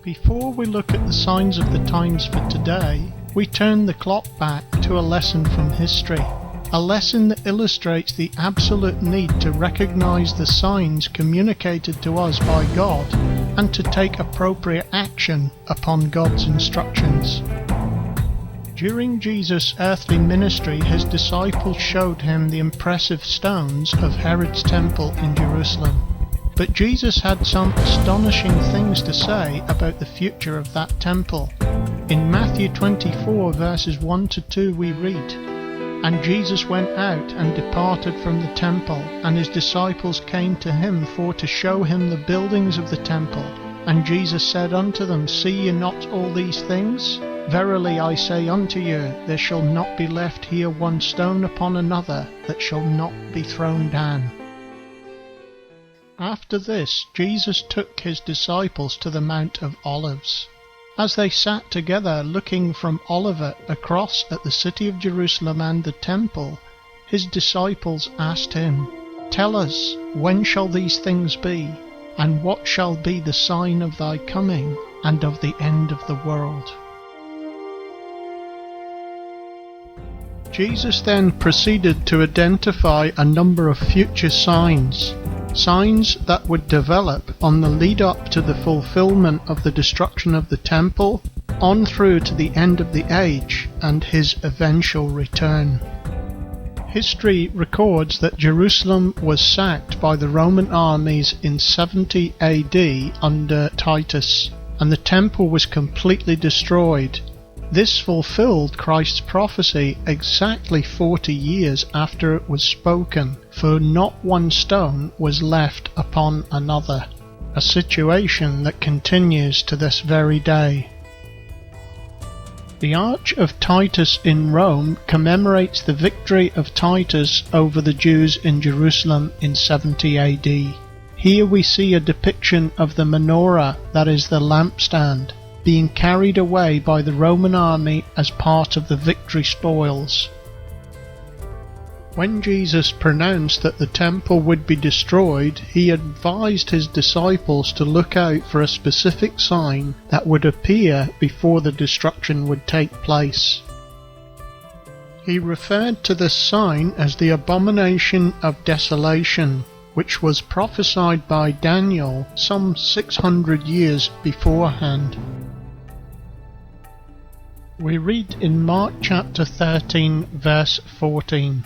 Before we look at the signs of the times for today, we turn the clock back to a lesson from history. A lesson that illustrates the absolute need to recognize the signs communicated to us by God and to take appropriate action upon God's instructions. During Jesus' earthly ministry, his disciples showed him the impressive stones of Herod's temple in Jerusalem. But Jesus had some astonishing things to say about the future of that temple. In Matthew 24 verses 1 to 2 we read, "And Jesus went out and departed from the temple, and his disciples came to him for to show him the buildings of the temple. And Jesus said unto them, See ye not all these things? Verily I say unto you, there shall not be left here one stone upon another that shall not be thrown down." After this, Jesus took his disciples to the Mount of Olives. As they sat together looking from Olivet across at the city of Jerusalem and the temple, his disciples asked him, "Tell us, when shall these things be? And what shall be the sign of thy coming and of the end of the world?" Jesus then proceeded to identify a number of future signs that would develop on the lead up to the fulfillment of the destruction of the temple, on through to the end of the age and his eventual return. History records that Jerusalem was sacked by the Roman armies in 70 AD under Titus, and the temple was completely destroyed. This fulfilled Christ's prophecy exactly 40 years after it was spoken, for not one stone was left upon another, a situation that continues to this very day. The Arch of Titus in Rome commemorates the victory of Titus over the Jews in Jerusalem in 70 AD. Here we see a depiction of the menorah, that is the lampstand, being carried away by the Roman army as part of the victory spoils. When Jesus pronounced that the temple would be destroyed, he advised his disciples to look out for a specific sign that would appear before the destruction would take place. He referred to this sign as the abomination of desolation, which was prophesied by Daniel some 600 years beforehand. We read in Mark chapter 13 verse 14,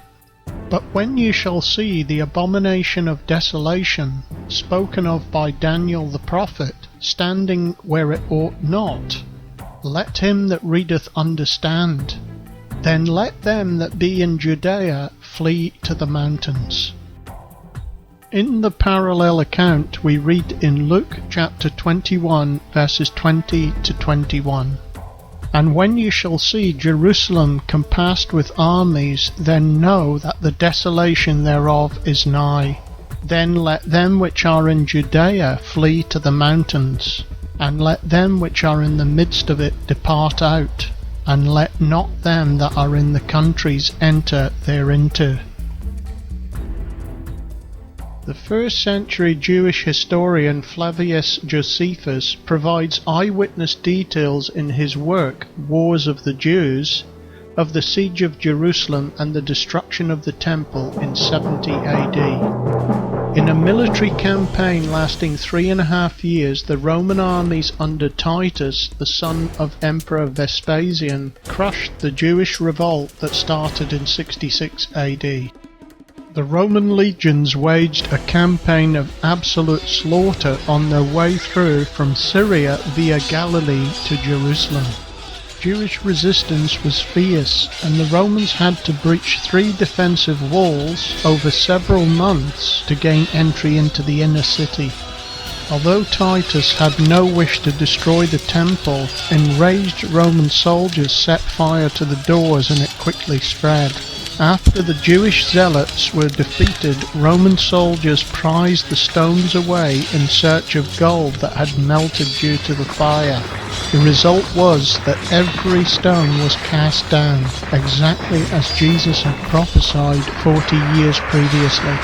"But when you shall see the abomination of desolation, spoken of by Daniel the prophet, standing where it ought not, let him that readeth understand. Then let them that be in Judea flee to the mountains." In the parallel account we read in Luke chapter 21 verses 20 to 21, "And when you shall see Jerusalem compassed with armies, then know that the desolation thereof is nigh. Then let them which are in Judea flee to the mountains, and let them which are in the midst of it depart out, and let not them that are in the countries enter thereinto." The first century Jewish historian Flavius Josephus provides eyewitness details in his work Wars of the Jews of the siege of Jerusalem and the destruction of the temple in 70 AD. In a military campaign lasting 3.5 years, the Roman armies under Titus, the son of Emperor Vespasian, crushed the Jewish revolt that started in 66 AD. The Roman legions waged a campaign of absolute slaughter on their way through from Syria via Galilee to Jerusalem. Jewish resistance was fierce, and the Romans had to breach 3 defensive walls over several months to gain entry into the inner city. Although Titus had no wish to destroy the temple, enraged Roman soldiers set fire to the doors and it quickly spread. After the Jewish zealots were defeated, Roman soldiers prized the stones away in search of gold that had melted due to the fire. The result was that every stone was cast down, exactly as Jesus had prophesied 40 years previously.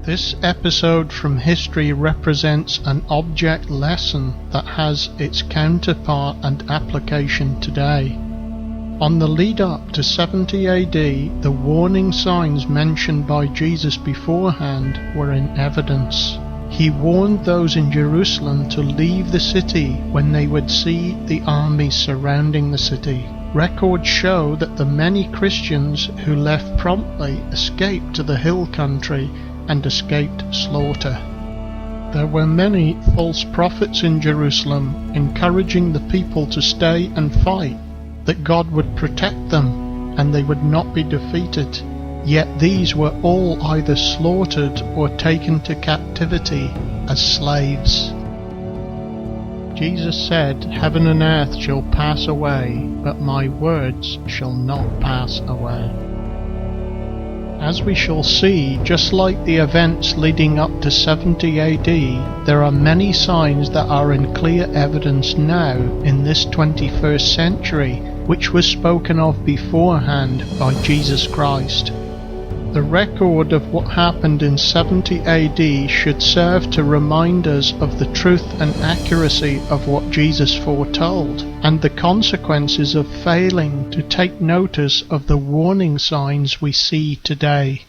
This episode from history represents an object lesson that has its counterpart and application today. On the lead up to 70 AD, the warning signs mentioned by Jesus beforehand were in evidence. He warned those in Jerusalem to leave the city when they would see the armies surrounding the city. Records show that the many Christians who left promptly escaped to the hill country and escaped slaughter. There were many false prophets in Jerusalem encouraging the people to stay and fight, that God would protect them and they would not be defeated. Yet these were all either slaughtered or taken to captivity as slaves. Jesus said, "Heaven and earth shall pass away, but my words shall not pass away." As we shall see, just like the events leading up to 70 AD, there are many signs that are in clear evidence now in this 21st century, which was spoken of beforehand by Jesus Christ. The record of what happened in 70 AD should serve to remind us of the truth and accuracy of what Jesus foretold, and the consequences of failing to take notice of the warning signs we see today.